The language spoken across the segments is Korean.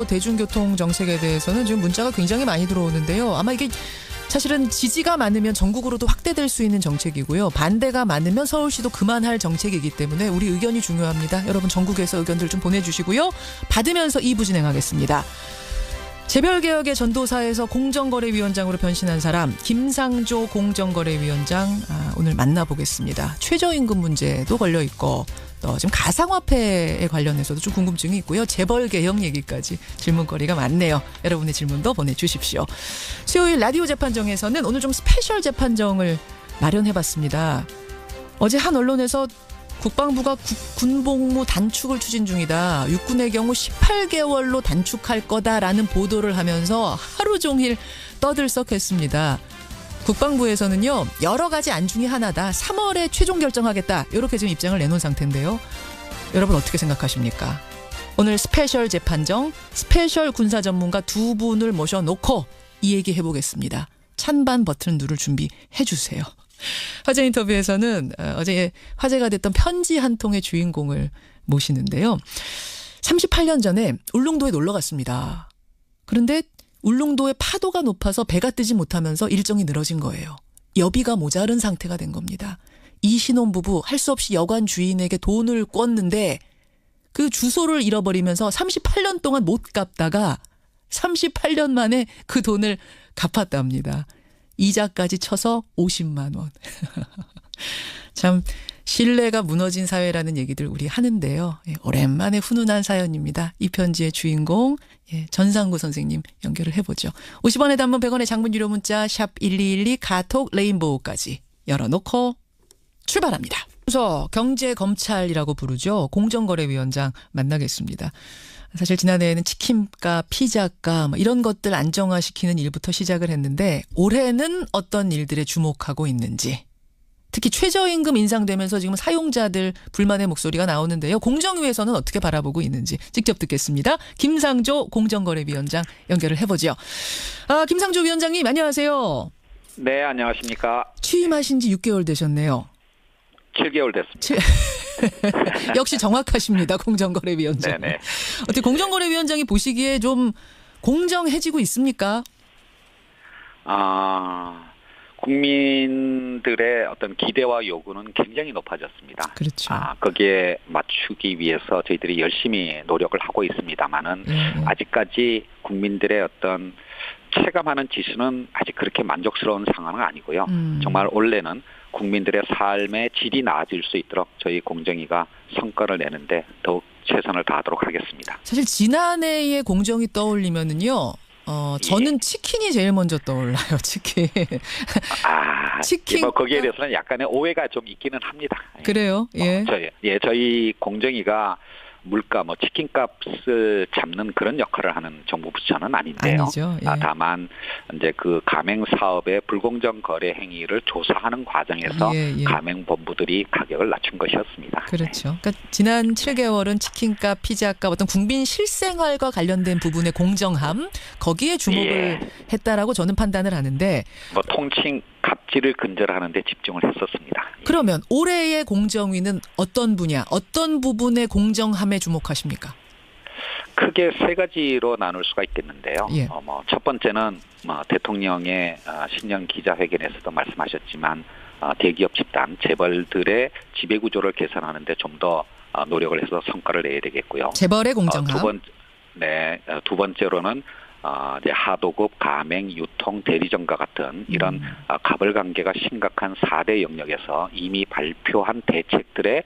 대중교통 정책에 대해서는 지금 문자가 굉장히 많이 들어오는데요. 아마 이게 사실은 지지가 많으면 전국으로도 확대될 수 있는 정책이고요. 반대가 많으면 서울시도 그만할 정책이기 때문에 우리 의견이 중요합니다. 여러분 전국에서 의견들 좀 보내주시고요. 받으면서 2부 진행하겠습니다. 재벌개혁의 전도사에서 공정거래위원장으로 변신한 사람 김상조 공정거래위원장 오늘 만나보겠습니다. 최저임금 문제도 걸려있고 또 지금 가상화폐에 관련해서도 좀 궁금증이 있고요. 재벌개혁 얘기까지 질문거리가 많네요. 여러분의 질문도 보내주십시오. 수요일 라디오 재판정에서는 오늘 좀 스페셜 재판정을 마련해봤습니다. 어제 한 언론에서 국방부가 군복무 단축을 추진 중이다. 육군의 경우 18개월로 단축할 거다라는 보도를 하면서 하루 종일 떠들썩했습니다. 국방부에서는요. 여러 가지 안 중에 하나다. 3월에 최종 결정하겠다. 이렇게 지금 입장을 내놓은 상태인데요. 여러분 어떻게 생각하십니까? 오늘 스페셜 재판정, 스페셜 군사 전문가 두 분을 모셔놓고 이 얘기 해보겠습니다. 찬반 버튼 누를 준비해 주세요. 화제 인터뷰에서는 어제 화제가 됐던 편지 한 통의 주인공을 모시는데요. 38년 전에 울릉도에 놀러 갔습니다. 그런데 울릉도의 파도가 높아서 배가 뜨지 못하면서 일정이 늘어진 거예요. 여비가 모자른 상태가 된 겁니다. 이 신혼부부 할 수 없이 여관 주인에게 돈을 꿨는데 그 주소를 잃어버리면서 38년 동안 못 갚다가 38년 만에 그 돈을 갚았답니다. 이자까지 쳐서 50만 원. 참 신뢰가 무너진 사회라는 얘기들 우리 하는데요. 오랜만에 훈훈한 사연입니다. 이 편지의 주인공 전상구 선생님 연결을 해보죠. 50원의 단문 100원의 장문 유료 문자 샵 1212 카톡 레인보우까지 열어놓고 출발합니다. 그래서 경제검찰이라고 부르죠. 공정거래위원장 만나겠습니다. 사실 지난해에는 치킨값, 피자값 이런 것들 안정화시키는 일부터 시작을 했는데 올해는 어떤 일들에 주목하고 있는지 특히 최저임금 인상되면서 지금 사용자들 불만의 목소리가 나오는데요. 공정위에서는 어떻게 바라보고 있는지 직접 듣겠습니다. 김상조 공정거래위원장 연결을 해보죠. 김상조 위원장님 안녕하세요. 네, 안녕하십니까. 취임하신 지 6개월 되셨네요. 7개월 됐습니다. 역시 정확하십니다. 공정거래위원장. 네네. 어떻게 공정거래위원장이 보시기에 좀 공정해지고 있습니까? 국민들의 어떤 기대와 요구는 굉장히 높아졌습니다. 그렇죠. 거기에 맞추기 위해서 저희들이 열심히 노력을 하고 있습니다만은 아직까지 국민들의 어떤 체감하는 지수는 아직 그렇게 만족스러운 상황은 아니고요. 정말 올해는 국민들의 삶의 질이 나아질 수 있도록 저희 공정위가 성과를 내는데 더욱 최선을 다하도록 하겠습니다. 사실 지난해의 공정위 떠올리면은요. 저는 치킨이 제일 먼저 떠올라요. 치킨. 치킨. 거기에 대해서는 약간의 오해가 좀 있기는 합니다. 그래요? 예. 저희 공정위가 물가, 치킨값을 잡는 그런 역할을 하는 정부 부처는 아닌데요. 아니죠. 예. 다만 이제 그 가맹 사업의 불공정 거래 행위를 조사하는 과정에서 가맹본부들이 가격을 낮춘 것이었습니다. 그렇죠. 그러니까 지난 7개월은 치킨값, 피자값 어떤 국민 실생활과 관련된 부분의 공정함 거기에 주목을 했다라고 저는 판단을 하는데 통칭 갑질을 근절하는 데 집중을 했었습니다. 그러면 올해의 공정위는 어떤 분야, 어떤 부분의 공정함에 주목하십니까? 크게 세 가지로 나눌 수가 있겠는데요. 첫 번째는 대통령의 신년 기자회견에서도 말씀하셨지만 대기업 집단, 재벌들의 지배구조를 개선하는 데 좀 더 노력을 해서 성과를 내야 되겠고요. 재벌의 공정함. 두 번째로는 이제 하도급, 가맹, 유통, 대리점과 같은 이런 가벌관계가 심각한 4대 영역에서 이미 발표한 대책들의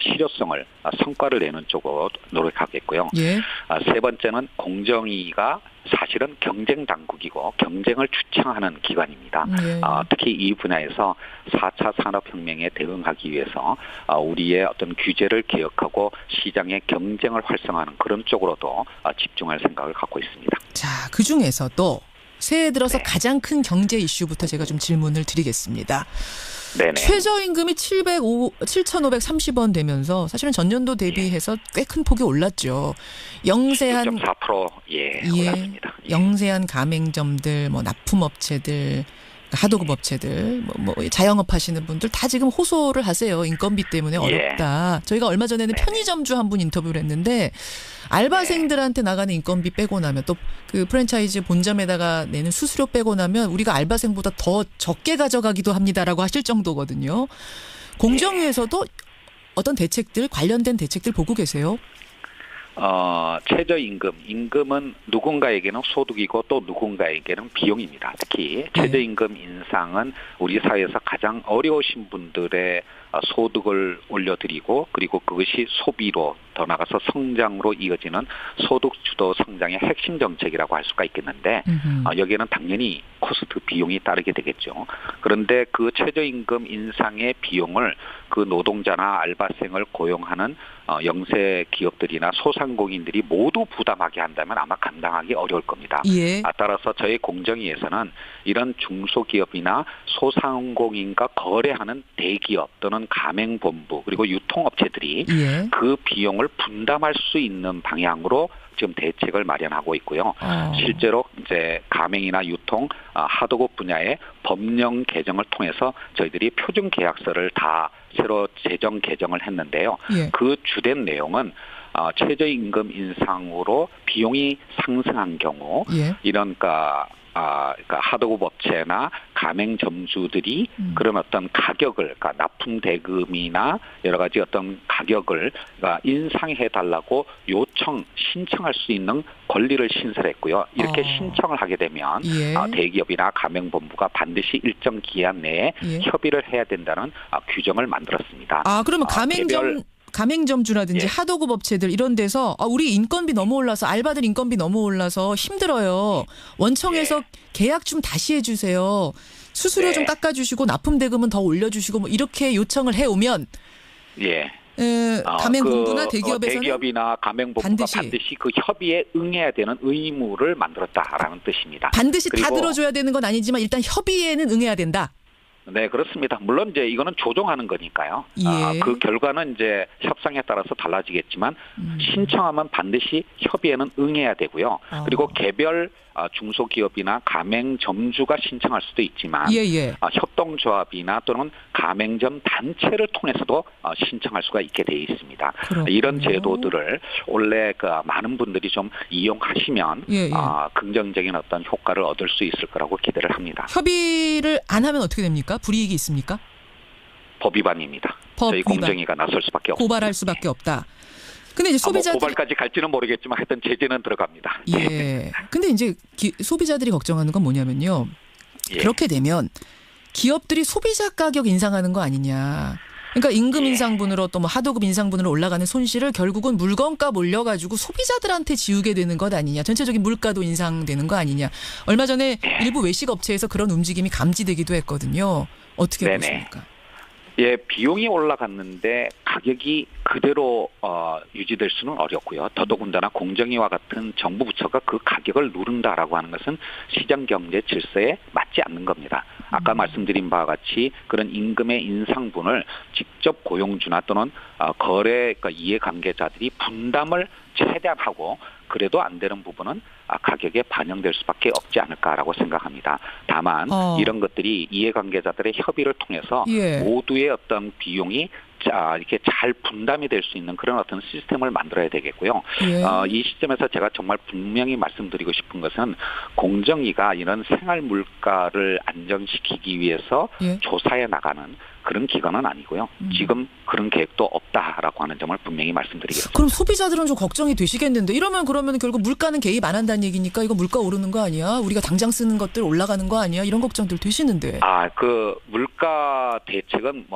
실효성을 성과를 내는 쪽으로 노력하겠고요. 세 번째는 공정위가 사실은 경쟁 당국이고 경쟁을 주창하는 기관입니다. 특히 이 분야에서 4차 산업혁명에 대응하기 위해서 우리의 어떤 규제를 개혁하고 시장의 경쟁을 활성화하는 그런 쪽으로도 집중할 생각을 갖고 있습니다. 자, 그중에서도 새해 들어서 가장 큰 경제 이슈부터 제가 좀 질문을 드리겠습니다. 네네. 최저임금이 7,530원 되면서 사실은 전년도 대비해서 꽤 큰 폭이 올랐죠. 영세한 6.4% 올랐습니다. 영세한 가맹점들, 납품업체들 하도급 업체들, 뭐 자영업 하시는 분들 다 지금 호소를 하세요. 인건비 때문에 어렵다. 저희가 얼마 전에는 편의점주 한 분 인터뷰를 했는데 알바생들한테 나가는 인건비 빼고 나면 또 그 프랜차이즈 본점에다가 내는 수수료 빼고 나면 우리가 알바생보다 더 적게 가져가기도 합니다라고 하실 정도거든요. 공정위에서도 어떤 대책들, 관련된 대책들 보고 계세요? 임금은 누군가에게는 소득이고 또 누군가에게는 비용입니다. 특히 최저임금 인상은 우리 사회에서 가장 어려우신 분들의 소득을 올려드리고 그리고 그것이 소비로 더 나아가서 성장으로 이어지는 소득 주도 성장의 핵심 정책이라고 할 수가 있겠는데 여기에는 당연히 코스트 비용이 따르게 되겠죠. 그런데 그 최저임금 인상의 비용을 그 노동자나 알바생을 고용하는 영세 기업들이나 소상공인들이 모두 부담하게 한다면 아마 감당하기 어려울 겁니다. 예. 따라서 저희 공정위에서는 이런 중소기업이나 소상공인과 거래하는 대기업 또는 가맹본부 그리고 유통업체들이 그 비용을 분담할 수 있는 방향으로 지금 대책을 마련하고 있고요. 실제로 이제 가맹이나 유통, 하도급 분야의 법령 개정을 통해서 저희들이 표준 계약서를 다 새로 제정 개정을 했는데요. 그 주된 내용은 최저임금 인상으로 비용이 상승한 경우 이런 그러니까 하도급 업체나 가맹점주들이 그런 어떤 가격을, 그러니까 납품 대금이나 여러 가지 어떤 가격을 인상해 달라고 신청할 수 있는 권리를 신설했고요. 이렇게 신청을 하게 되면 대기업이나 가맹본부가 반드시 일정 기한 내에 협의를 해야 된다는 규정을 만들었습니다. 그러면 가맹점주라든지 하도급 업체들 이런 데서 우리 인건비 너무 올라서 알바들 인건비 너무 올라서 힘들어요. 원청에서 계약 좀 다시 해주세요. 수수료 좀 깎아주시고 납품 대금은 더 올려주시고 뭐 이렇게 요청을 해오면 가맹본부나 대기업에서는 대기업이나 가맹본부가 반드시 그 협의에 응해야 되는 의무를 만들었다라는 뜻입니다. 반드시 다 들어줘야 되는 건 아니지만 일단 협의에는 응해야 된다. 네, 그렇습니다. 물론 이제 이거는 조정하는 거니까요. 그 결과는 이제 협상에 따라서 달라지겠지만 신청하면 반드시 협의에는 응해야 되고요. 그리고 개별 중소기업이나 가맹점주가 신청할 수도 있지만 협동조합이나 또는 가맹점 단체를 통해서도 신청할 수가 있게 돼 있습니다. 이런 제도들을 원래 많은 분들이 좀 이용하시면 긍정적인 어떤 효과를 얻을 수 있을 거라고 기대를 합니다. 협의를 안 하면 어떻게 됩니까? 불이익이 있습니까? 법 위반입니다. 저희 공정위가 나설 수밖에 없습니다. 고발할 수밖에 없다. 근데 이제 소비자들이 고발까지 갈지는 모르겠지만 하여튼 제재는 들어갑니다. 근데 이제 소비자들이 걱정하는 건 뭐냐면요. 그렇게 되면 기업들이 소비자 가격 인상하는 거 아니냐. 그러니까 임금 인상분으로 또 뭐 하도급 인상분으로 올라가는 손실을 결국은 물건값 올려가지고 소비자들한테 지우게 되는 것 아니냐. 전체적인 물가도 인상되는 거 아니냐. 얼마 전에 일부 외식 업체에서 그런 움직임이 감지되기도 했거든요. 어떻게 보십니까? 비용이 올라갔는데 가격이 그대로 유지될 수는 어렵고요. 더더군다나 공정위와 같은 정부 부처가 그 가격을 누른다라고 하는 것은 시장 경제 질서에 맞지 않는 겁니다. 아까 말씀드린 바와 같이 그런 임금의 인상분을 직접 고용주나 또는 거래 이해관계자들이 분담을 최대한 하고 그래도 안 되는 부분은 가격에 반영될 수밖에 없지 않을까라고 생각합니다. 다만 이런 것들이 이해관계자들의 협의를 통해서 모두의 어떤 비용이 이렇게 잘 분담이 될 수 있는 그런 어떤 시스템을 만들어야 되겠고요. 이 시점에서 제가 정말 분명히 말씀드리고 싶은 것은 공정위가 이런 생활 물가를 안정시키기 위해서 조사해 나가는 그런 기관은 아니고요. 지금 그런 계획도 없다라고 하는 점을 분명히 말씀드리겠습니다. 그럼 소비자들은 좀 걱정이 되시겠는데 그러면 결국 물가는 개입 안 한다는 얘기니까 이거 물가 오르는 거 아니야? 우리가 당장 쓰는 것들 올라가는 거 아니야? 이런 걱정들 되시는데. 그 물가 대책은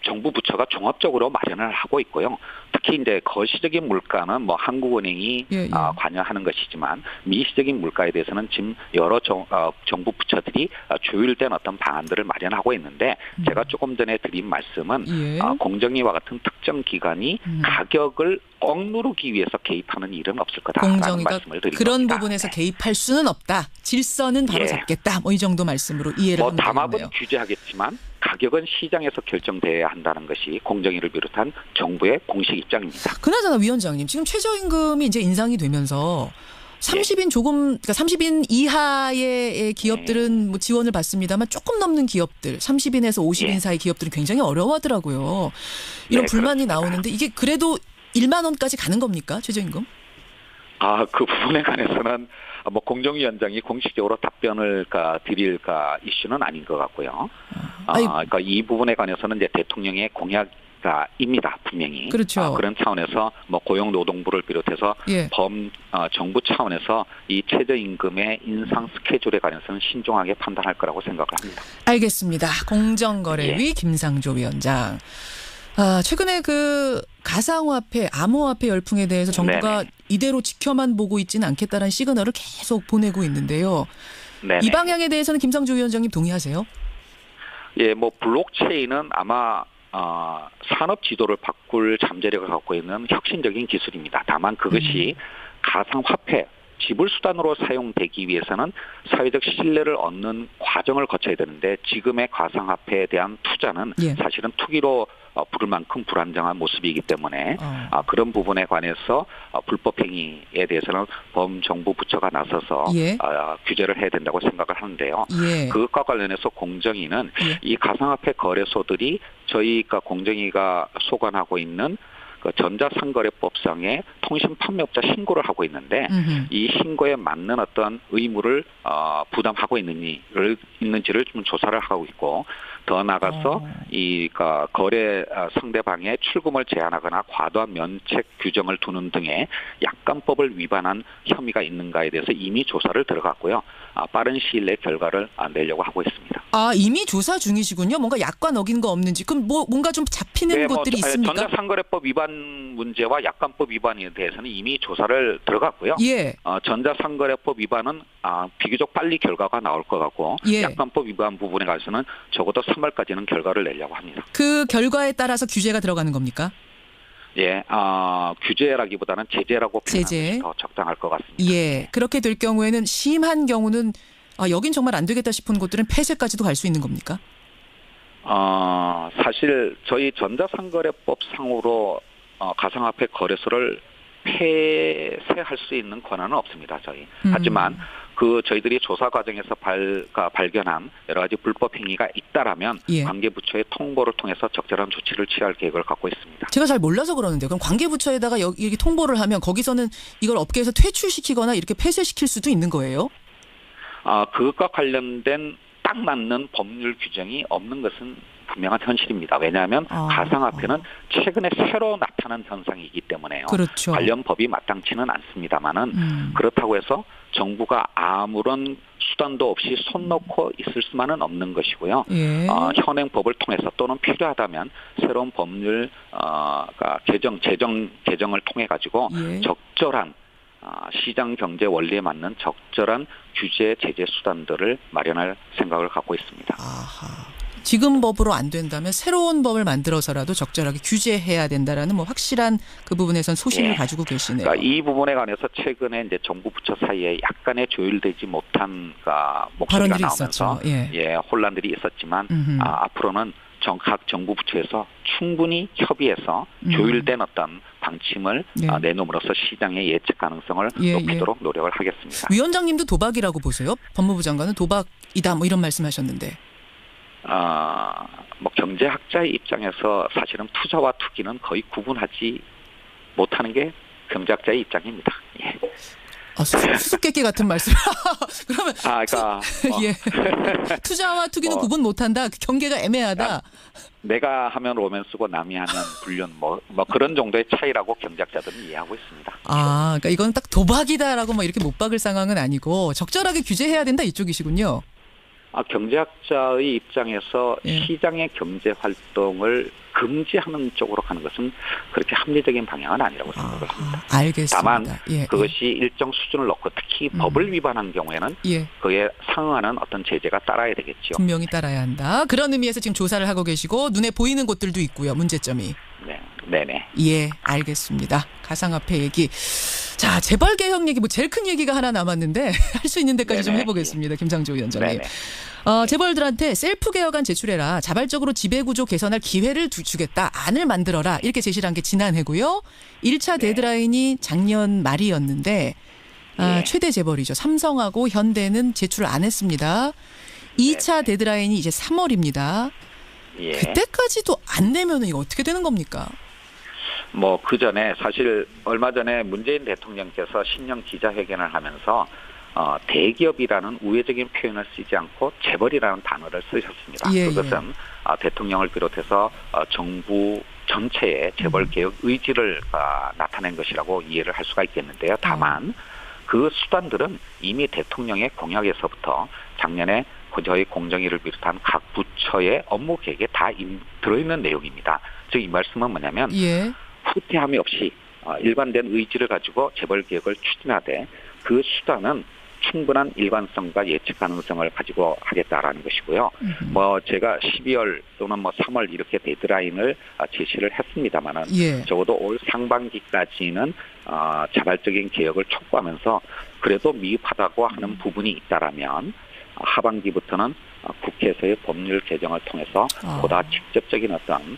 정부 부처가 종합적으로 마련을 하고 있고요. 특히 이제 거시적인 물가는 한국은행이 관여하는 것이지만 미시적인 물가에 대해서는 지금 여러 정부 부처들이 조율된 어떤 방안들을 마련하고 있는데 제가 조금 전에 드린 말씀은 공정위와 같은 특정 기관이 가격을 억누르기 위해서 개입하는 일은 없을 거다라는 말씀을 드립니다. 그런 부분에서 개입할 수는 없다. 질서는 바로 잡겠다. 이 정도 말씀으로 이해를 하면 되겠네요. 담합은 규제하겠지만 가격은 시장에서 결정돼야 한다는 것이 공정위를 비롯한 정부의 공식 입장입니다. 그나저나 위원장님, 지금 최저임금이 이제 인상이 되면서 30인 그러니까 30인 이하의 기업들은 뭐 지원을 받습니다만 조금 넘는 기업들, 30인에서 50인 사이 기업들은 굉장히 어려워하더라고요. 이런 불만이 그렇습니다. 나오는데 이게 그래도 1만 원까지 가는 겁니까? 최저임금? 그 부분에 관해서는 뭐 공정위원장이 공식적으로 답변을 드릴 이슈는 아닌 것 같고요. 그러니까 이 부분에 관해서는 이제 대통령의 공약입니다, 분명히. 그렇죠. 그런 차원에서 뭐 고용노동부를 비롯해서 정부 차원에서 이 최저임금의 인상 스케줄에 관해서는 신중하게 판단할 거라고 생각을 합니다. 알겠습니다. 공정거래위 김상조 위원장. 최근에 그 가상화폐, 암호화폐 열풍에 대해서 정부가 이대로 지켜만 보고 있지는 않겠다는 시그널을 계속 보내고 있는데요. 이 방향에 대해서는 김상조 위원장님 동의하세요? 예, 뭐 블록체인은 아마 산업 지도를 바꿀 잠재력을 갖고 있는 혁신적인 기술입니다. 다만 그것이 가상화폐, 지불 수단으로 사용되기 위해서는 사회적 신뢰를 얻는 과정을 거쳐야 되는데 지금의 가상화폐에 대한 투자는 사실은 투기로 부를 만큼 불안정한 모습이기 때문에 그런 부분에 관해서 불법 행위에 대해서는 범정부 부처가 나서서 규제를 해야 된다고 생각을 하는데요. 그것과 관련해서 공정위는 이 가상화폐 거래소들이 저희가 공정위가 소관하고 있는 그 전자상거래법상의 통신 판매업자 신고를 하고 있는데 이 신고에 맞는 어떤 의무를 부담하고 있는지를 좀 조사를 하고 있고 더 나아가서 이 거래 상대방의 출금을 제한하거나 과도한 면책 규정을 두는 등의 약관법을 위반한 혐의가 있는가에 대해서 이미 조사를 들어갔고요. 빠른 시일 내에 결과를 내려고 하고 있습니다. 이미 조사 중이시군요. 뭔가 약관 어긴 거 없는지. 그럼 뭔가 좀 잡히는 것들이 있습니까? 전자상거래법 위반 문제와 약관법 위반에 대해서는 이미 조사를 들어갔고요. 전자상거래법 위반은 비교적 빨리 결과가 나올 것 같고 약관법 위반 부분에 관해서는 적어도 3월까지는 결과를 내려고 합니다. 그 결과에 따라서 규제가 들어가는 겁니까? 규제라기보다는 제재라고 표현하는 것이 더 적당할 것 같습니다. 그렇게 될 경우에는 심한 경우는 여긴 정말 안 되겠다 싶은 곳들은 폐쇄까지도 갈 수 있는 겁니까? 사실 저희 전자상거래법 상으로 가상화폐 거래소를 폐쇄할 수 있는 권한은 없습니다. 하지만 저희들이 조사 과정에서 발견한 여러 가지 불법 행위가 있다라면 관계부처의 통보를 통해서 적절한 조치를 취할 계획을 갖고 있습니다. 제가 잘 몰라서 그러는데요. 그럼 관계부처에다가 여기 통보를 하면 거기서는 이걸 업계에서 퇴출시키거나 이렇게 폐쇄시킬 수도 있는 거예요? 그것과 관련된 딱 맞는 법률 규정이 없는 것은 분명한 현실입니다. 왜냐하면 가상화폐는 최근에 새로 나타난 현상이기 때문에요. 관련 법이 마땅치는 않습니다만은 그렇다고 해서 정부가 아무런 수단도 없이 손 놓고 있을 수만은 없는 것이고요. 현행법을 통해서 또는 필요하다면 새로운 법률 개정을 통해 가지고 적절한 시장 경제 원리에 맞는 적절한 규제 제재 수단들을 마련할 생각을 갖고 있습니다. 지금 법으로 안 된다면 새로운 법을 만들어서라도 적절하게 규제해야 된다라는 확실한 그 부분에선 소신을 가지고 계시네요. 그러니까 이 부분에 관해서 최근에 이제 정부 부처 사이에 약간의 조율되지 못한 목소리가 나오면서 혼란들이 있었지만 앞으로는 각 정부 부처에서 충분히 협의해서 조율된 어떤 방침을 내놓음으로써 시장의 예측 가능성을 높이도록 노력을 하겠습니다. 위원장님도 도박이라고 보세요? 법무부 장관은 도박이다 이런 말씀하셨는데. 경제학자의 입장에서 사실은 투자와 투기는 거의 구분하지 못하는 게 경제학자의 입장입니다. 수수께끼 같은 말씀. 그러면 투자와 투기는 구분 못한다. 경계가 애매하다. 내가 하면 로맨스고 남이 하면 불륜 그런 정도의 차이라고 경제학자들은 이해하고 있습니다. 그러니까 이건 딱 도박이다라고 이렇게 못 박을 상황은 아니고 적절하게 규제해야 된다 이쪽이시군요. 경제학자의 입장에서 시장의 경제 활동을 금지하는 쪽으로 가는 것은 그렇게 합리적인 방향은 아니라고 생각을 합니다. 알겠습니다. 다만 그것이 일정 수준을 놓고 특히 법을 위반한 경우에는 그에 상응하는 어떤 제재가 따라야 되겠죠. 분명히 따라야 한다. 그런 의미에서 지금 조사를 하고 계시고 눈에 보이는 곳들도 있고요. 문제점이. 네네. 알겠습니다. 가상화폐 얘기. 자, 재벌 개혁 얘기 제일 큰 얘기가 하나 남았는데 할 수 있는 데까지 좀 해보겠습니다. 김상조 위원장님. 재벌들한테 셀프 개혁안 제출해라. 자발적으로 지배구조 개선할 기회를 주겠다. 안을 만들어라. 이렇게 제시를 한 게 지난해고요. 1차 데드라인이 작년 말이었는데 예. 최대 재벌이죠. 삼성하고 현대는 제출을 안 했습니다. 2차 데드라인이 이제 3월입니다. 예. 그때까지도 안 내면은 이거 어떻게 되는 겁니까? 뭐 그 전에 사실 얼마 전에 문재인 대통령께서 신년 기자회견을 하면서 대기업이라는 우회적인 표현을 쓰지 않고 재벌이라는 단어를 쓰셨습니다. 예, 그것은 대통령을 비롯해서 정부 전체의 재벌 개혁 의지를 나타낸 것이라고 이해를 할 수가 있겠는데요. 다만 그 수단들은 이미 대통령의 공약에서부터 작년에 저희 공정위를 비롯한 각 부처의 업무 계획에 다 들어있는 내용입니다. 즉 이 말씀은 뭐냐면 예. 후퇴함이 없이 일관된 의지를 가지고 재벌 개혁을 추진하되 그 수단은 충분한 일관성과 예측 가능성을 가지고 하겠다라는 것이고요. 뭐 제가 12월 또는 뭐 3월 이렇게 데드라인을 제시를 했습니다만은 예. 적어도 올 상반기까지는 자발적인 개혁을 촉구하면서 그래도 미흡하다고 하는 부분이 있다라면 하반기부터는 국회에서의 법률 개정을 통해서 보다 직접적인 어떤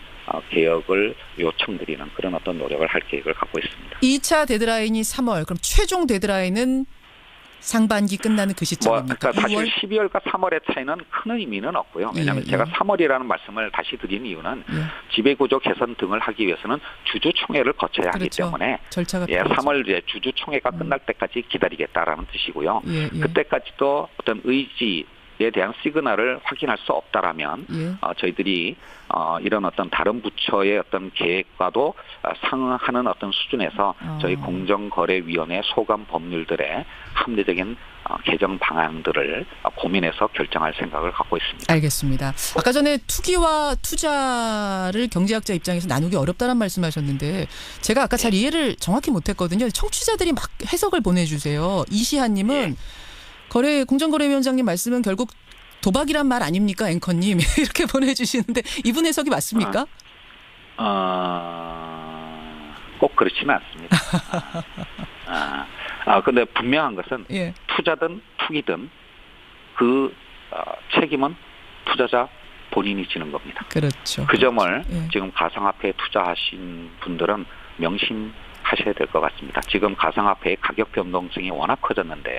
개혁을 요청드리는 그런 어떤 노력을 할 계획을 갖고 있습니다. 2차 데드라인이 3월, 그럼 최종 데드라인은 상반기 끝나는 그 시점입니까? 그러니까 사실 2월? 12월과 3월의 차이는 큰 의미는 없고요. 왜냐하면 예, 예. 제가 3월이라는 말씀을 다시 드린 이유는 지배구조 개선 등을 하기 위해서는 주주총회를 거쳐야 하기 그렇죠. 때문에 절차가 3월 이제 주주총회가 끝날 때까지 기다리겠다라는 뜻이고요. 예. 그때까지도 어떤 의지에 대한 시그널을 확인할 수 없다라면 저희들이 이런 어떤 다른 부처의 어떤 계획과도 상응하는 어떤 수준에서 저희 공정거래위원회 소관 법률들의 합리적인 개정 방안들을 고민해서 결정할 생각을 갖고 있습니다. 알겠습니다. 아까 전에 투기와 투자를 경제학자 입장에서 나누기 어렵다는 말씀하셨는데 제가 아까 잘 이해를 정확히 못했거든요. 청취자들이 막 해석을 보내주세요. 이시한님은 공정거래위원장님 말씀은 결국 도박이란 말 아닙니까, 앵커님? 이렇게 보내주시는데 이분 해석이 맞습니까? 꼭 그렇지는 않습니다. 근데 분명한 것은 투자든 투기든 그 책임은 투자자 본인이 지는 겁니다. 그렇죠. 그 점을 지금 가상화폐에 투자하신 분들은 명심하셔야 될 것 같습니다. 지금 가상화폐의 가격 변동성이 워낙 커졌는데요.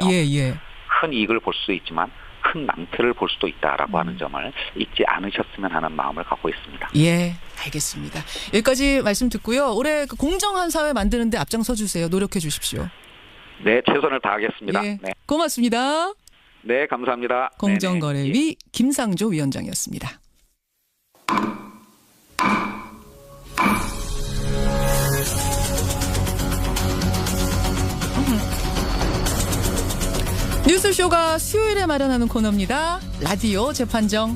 큰 이익을 볼 수도 있지만 큰 낭패를 볼 수도 있다라고 하는 점을 잊지 않으셨으면 하는 마음을 갖고 있습니다. 예, 알겠습니다. 여기까지 말씀 듣고요. 올해 그 공정한 사회 만드는데 앞장서 주세요. 노력해 주십시오. 네, 최선을 다하겠습니다. 네. 네. 고맙습니다. 네, 감사합니다. 공정거래위 김상조 위원장이었습니다. 뉴스쇼가 수요일에 마련하는 코너입니다. 라디오 재판정.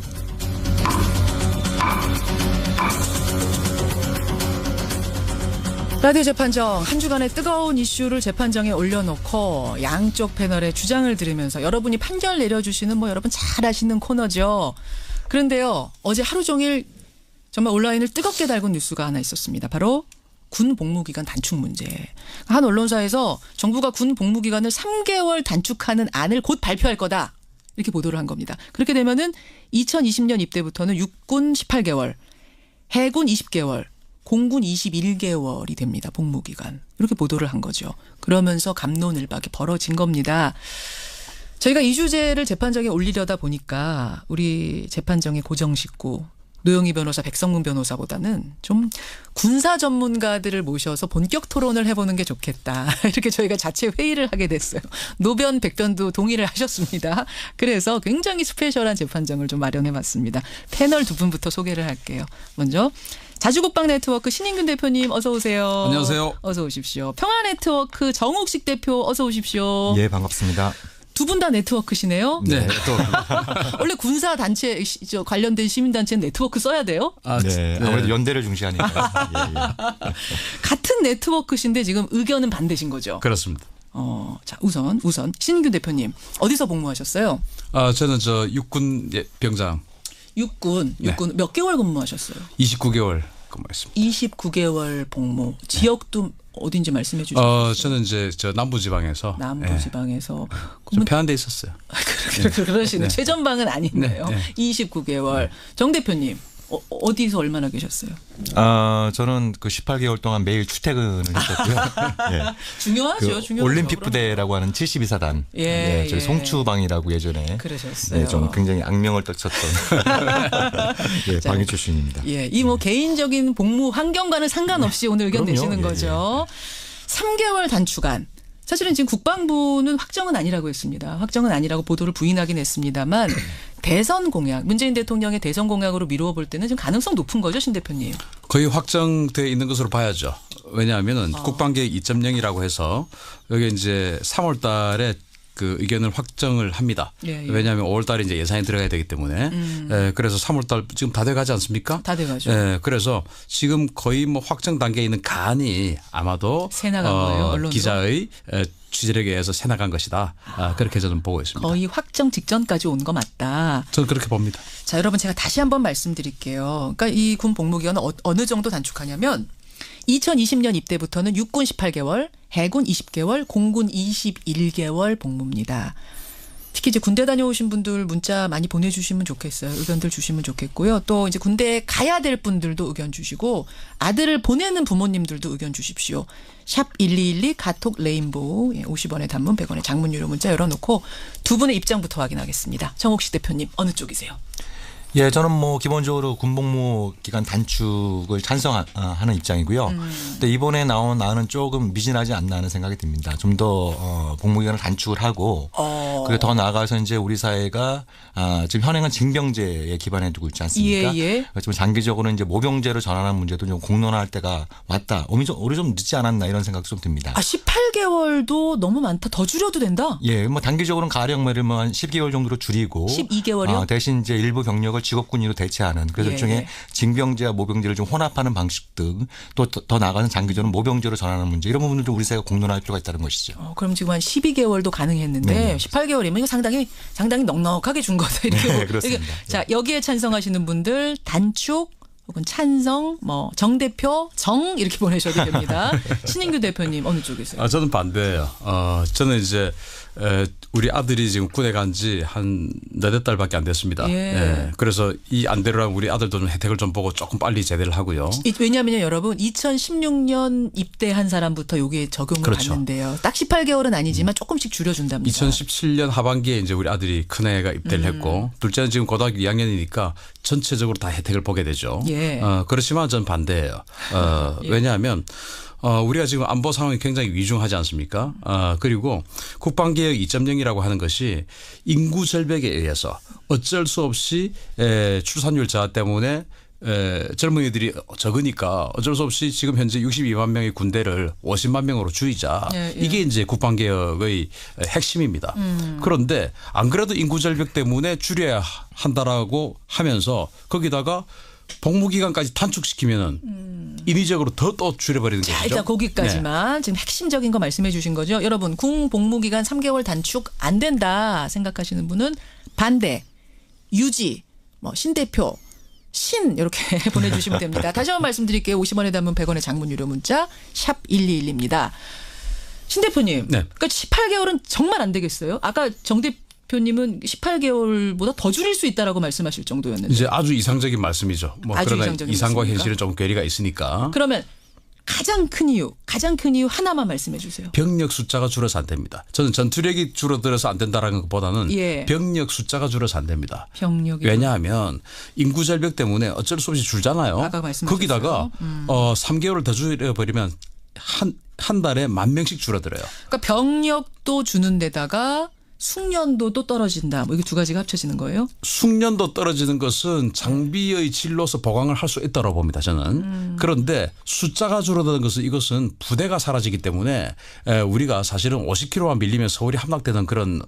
라디오 재판정, 한 주간의 뜨거운 이슈를 재판정에 올려놓고 양쪽 패널의 주장을 들으면서 여러분이 판결 내려주시는 여러분 잘 아시는 코너죠. 그런데요, 어제 하루 종일 정말 온라인을 뜨겁게 달군 뉴스가 하나 있었습니다. 바로 군 복무기간 단축 문제. 한 언론사에서 정부가 군 복무기간을 3개월 단축하는 안을 곧 발표할 거다. 이렇게 보도를 한 겁니다. 그렇게 되면은 2020년 입대부터는 육군 18개월, 해군 20개월, 공군 21개월이 됩니다. 복무기간. 이렇게 보도를 한 거죠. 그러면서 갑론을박이 벌어진 겁니다. 저희가 이 주제를 재판정에 올리려다 보니까 우리 재판정의 고정식구 노영희 변호사, 백성문 변호사보다는 좀 군사 전문가들을 모셔서 본격 토론을 해보는 게 좋겠다. 이렇게 저희가 자체 회의를 하게 됐어요. 노변, 백변도 동의를 하셨습니다. 그래서 굉장히 스페셜한 재판정을 좀 마련해봤습니다. 패널 두 분부터 소개를 할게요. 먼저 자주국방 네트워크 신인균 대표님 어서 오세요. 안녕하세요. 어서 오십시오. 평화네트워크 정욱식 대표 어서 오십시오. 예, 반갑습니다. 두 분 다 네트워크시네요. 네. 원래 군사 단체 관련된 시민단체는 네트워크 써야 돼요? 네. 아무래도 연대를 중시하니까. 예. 같은 네트워크신데 지금 의견은 반대신 거죠? 그렇습니다. 자, 우선 신인균 대표님 어디서 복무하셨어요? 저는 육군 병장. 육군 몇 개월 근무하셨어요? 29개월 근무했습니다. 29개월 복무. 지역도 어딘지 말씀해 주시죠. 저는 이제 남부지방에서. 남부지방에서. 좀 편한 데 있었어요. 그러시는 최전방은 아니네요. 29개월. 정 대표님. 어디서 얼마나 계셨어요? 저는 그 18개월 동안 매일 출퇴근을 했었고요. 예. 중요하죠. 그 중요하죠. 올림픽 부대라고 하는 72사단. 예, 저희 예. 송추방이라고 예전에. 그러셨어요. 네, 좀 굉장히 악명을 떨쳤던 예, 자, 방위 출신입니다. 예, 이 뭐 개인적인 복무 환경과는 상관없이 오늘 의견 그럼요. 내시는 예, 거죠. 3개월 단축안. 사실은 지금 국방부는 확정은 아니라고 했습니다. 확정은 아니라고 보도를 부인하긴 했습니다만 대선 공약, 문재인 대통령의 대선 공약으로 미루어 볼 때는 지금 가능성 높은 거죠, 신 대표님. 거의 확정돼 있는 것으로 봐야죠. 왜냐하면은 국방계획 2.0이라고 해서 여기 이제 3월 달에 그 의견을 확정을 합니다. 예, 예. 왜냐하면 5월 달에 이제 예산이 들어가야 되기 때문에. 그래서 3월 달 지금 다 돼 가지 않습니까? 다 돼가죠. 그래서 지금 거의 뭐 확정 단계에 있는 간이 아마도 새 나간 거예요, 언론으로? 기자의 취재력에 의해서 새 나간 것이다. 그렇게 저는 보고 있습니다. 거의 확정 직전까지 온 거 맞다. 저는 그렇게 봅니다. 자, 여러분 제가 다시 한번 말씀드릴게요. 그러니까 이 군 복무기간은 어느 정도 단축하냐면 2020년 입대부터는 육군 18개월, 해군 20개월, 공군 21개월 복무입니다. 특히 이제 군대 다녀오신 분들 문자 많이 보내주시면 좋겠어요. 의견들 주시면 좋겠고요. 또 이제 군대에 가야 될 분들도 의견 주시고 아들을 보내는 부모님들도 의견 주십시오. 샵 1212 카톡 레인보우 50원의 단문 100원의 장문 유료 문자 열어놓고 두 분의 입장부터 확인하겠습니다. 정옥식 대표님 어느 쪽이세요? 예, 저는 뭐 기본적으로 군복무 기간 단축을 찬성하는 입장이고요. 근데 이번에 나온 안은 조금 미진하지 않나 하는 생각이 듭니다. 좀 더 복무 기간을 단축을 하고 그리고 더 나아가서 이제 우리 사회가 지금 현행은 징병제에 기반해 두고 있지 않습니까? 예, 예. 좀 장기적으로 이제 모병제로 전환하는 문제도 좀 공론화할 때가 왔다. 오히려 좀 늦지 않았나 이런 생각이 좀 듭니다. 18개월도 너무 많다. 더 줄여도 된다? 예, 뭐 단기적으로는 가령 뭐 한 10개월 정도로 줄이고 12개월이요? 대신 이제 일부 병력을 직업군인으로 대체하는 그래서 예, 일종의 예. 징병제와 모병제를 좀 혼합하는 방식 등 또 더 나아가는 장기적으로 모병제로 전환하는 문제 이런 부분도 좀 우리 사회가 공론화할 필요가 있다는 것이죠. 그럼 지금 한 12개월도 가능했는데 네. 18개월이면 이거 상당히 넉넉하게 준 거다. 이렇게. 네, 그렇습니다. 자, 여기에 찬성하시는 분들 단축 혹은 찬성, 정 대표, 정 이렇게 보내셔도 됩니다. 신인규 대표님 어느 쪽이세요? 저는 반대예요. 저는 이제 우리 아들이 지금 군에 간 지 한 네댓 달밖에 안 됐습니다. 예. 그래서 이 안대로라면 우리 아들도 좀 혜택을 좀 보고 조금 빨리 제대를 하고요. 왜냐하면 여러분 2016년 입대한 사람부터 여기에 적용을 그렇죠. 받는데요. 딱 18개월은 아니지만 조금씩 줄여준답니다. 2017년 하반기에 이제 우리 아들이 큰애가 입대를 했고 둘째는 지금 고등학교 2학년이니까 전체적으로 다 혜택을 보게 되죠. 예. 그렇지만 전 반대예요. 왜냐하면 우리가 지금 안보 상황이 굉장히 위중하지 않습니까? 그리고 국방개혁 2.0이라고 하는 것이 인구 절벽에 의해서 어쩔 수 없이 출산율 저하 때문에 젊은이들이 적으니까 어쩔 수 없이 지금 현재 62만 명의 군대를 50만 명으로 줄이자. 예, 예. 이게 이제 국방개혁의 핵심입니다. 그런데 안 그래도 인구 절벽 때문에 줄여야 한다라고 하면서 거기다가 복무기간까지 단축시키면은 인위적으로 더 또 줄여버리는 자, 것이죠. 일단 거기까지만 지금 핵심적인 거 말씀해 주신 거죠. 여러분 군 복무기간 3개월 단축 안 된다 생각하시는 분은 반대, 유지, 신 대표, 신 이렇게 보내주시면 됩니다. 다시 한번 말씀드릴게요. 50원에 담은 100원의 장문 유료 문자 샵 1212입니다. 신 대표님, 네. 그러니까 18개월은 정말 안 되겠어요? 아까 정 대표님은 18개월보다 더 줄일 수 있다라고 말씀하실 정도였는데. 이제 아주 이상적인 말씀이죠. 아주 그러나 이상적인 이상과 말씀입니까? 현실은 조금 괴리가 있으니까. 그러면 가장 큰 이유 하나만 말씀해 주세요. 병력 숫자가 줄어서 안 됩니다. 저는 전투력이 줄어들어서 안 된다라는 것보다는 예. 병력 숫자가 줄어서 안 됩니다. 병력이. 왜냐하면 인구 절벽 때문에 어쩔 수 없이 줄잖아요. 아까 말씀하셨어요. 거기다가 3개월을 더 줄여버리면 한 달에 10,000명씩 줄어들어요. 그러니까 병력도 주는 데다가 숙련도도 떨어진다. 이게 두 가지가 합쳐지는 거예요? 숙련도 떨어지는 것은 장비의 질로서 보강을 할 수 있다고 봅니다. 저는. 그런데 숫자가 줄어드는 것은 이것은 부대가 사라지기 때문에 우리가 사실은 50km만 밀리면 서울이 함락되는 그런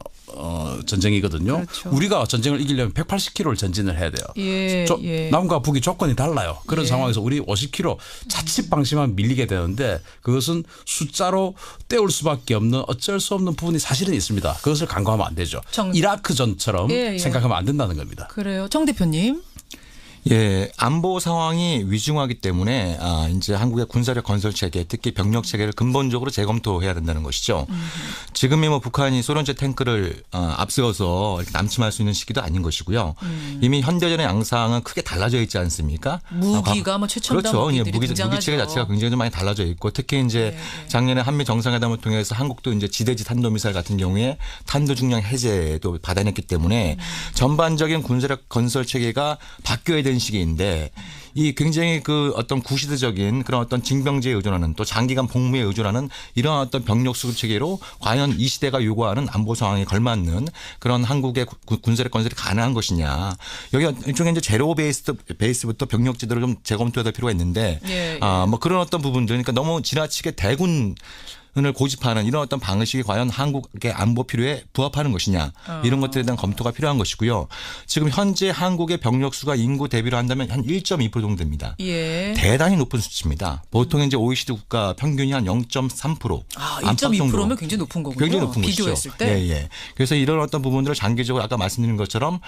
전쟁이거든요. 그렇죠. 우리가 전쟁을 이기려면 180km를 전진을 해야 돼요. 예, 예. 남과 북이 조건이 달라요. 그런 예. 상황에서 우리 50km 자칫 방심하면 밀리게 되는데 그것은 숫자로 때울 수밖에 없는 어쩔 수 없는 부분이 사실은 있습니다. 그것을 간과하면 안 되죠. 이라크전처럼 예, 예. 생각하면 안 된다는 겁니다. 그래요. 정 대표님. 예, 안보 상황이 위중하기 때문에 이제 한국의 군사력 건설 체계, 특히 병력 체계를 근본적으로 재검토해야 된다는 것이죠. 지금이 뭐 북한이 소련제 탱크를 앞세워서 이렇게 남침할 수 있는 시기도 아닌 것이고요. 이미 현대전의 양상은 크게 달라져 있지 않습니까? 무기가 뭐 최첨단 그렇죠. 무기들이 무기 등장하죠. 체계 자체가 굉장히 좀 많이 달라져 있고 특히 이제 작년에 한미 정상회담을 통해서 한국도 이제 지대지 탄도미사일 같은 경우에 탄도 중량 해제도 받아냈기 때문에 전반적인 군사력 건설 체계가 바뀌어야 되는 시기인데 이 굉장히 그 어떤 구시대적인 그런 어떤 징병제에 의존하는 또 장기간 복무에 의존하는 이런 어떤 병력 수급 체계로 과연 이 시대가 요구하는 안보 상황에 걸맞는 그런 한국의 군사력 건설이 가능한 것이냐. 여기 일종의 이제 제로 베이스부터 병력 지도를 좀 재검토해야 될 필요가 있는데 뭐 그런 어떤 부분들 그러니까 너무 지나치게 대군 을 고집하는 이런 어떤 방식이 과연 한국의 안보 필요에 부합하는 것이냐 이런 것들에 대한 검토가 필요한 것이고요. 지금 현재 한국의 병력 수가 인구 대비로 한다면 한 1.2% 정도 됩니다. 예. 대단히 높은 수치입니다. 보통 이제 OECD 국가 평균이 한 0.3%. 1.2%면 굉장히 높은 거군요. 굉장히 높은 비교했을 것이죠. 때. 예. 그래서 이런 어떤 부분들을 장기적으로 아까 말씀드린 것처럼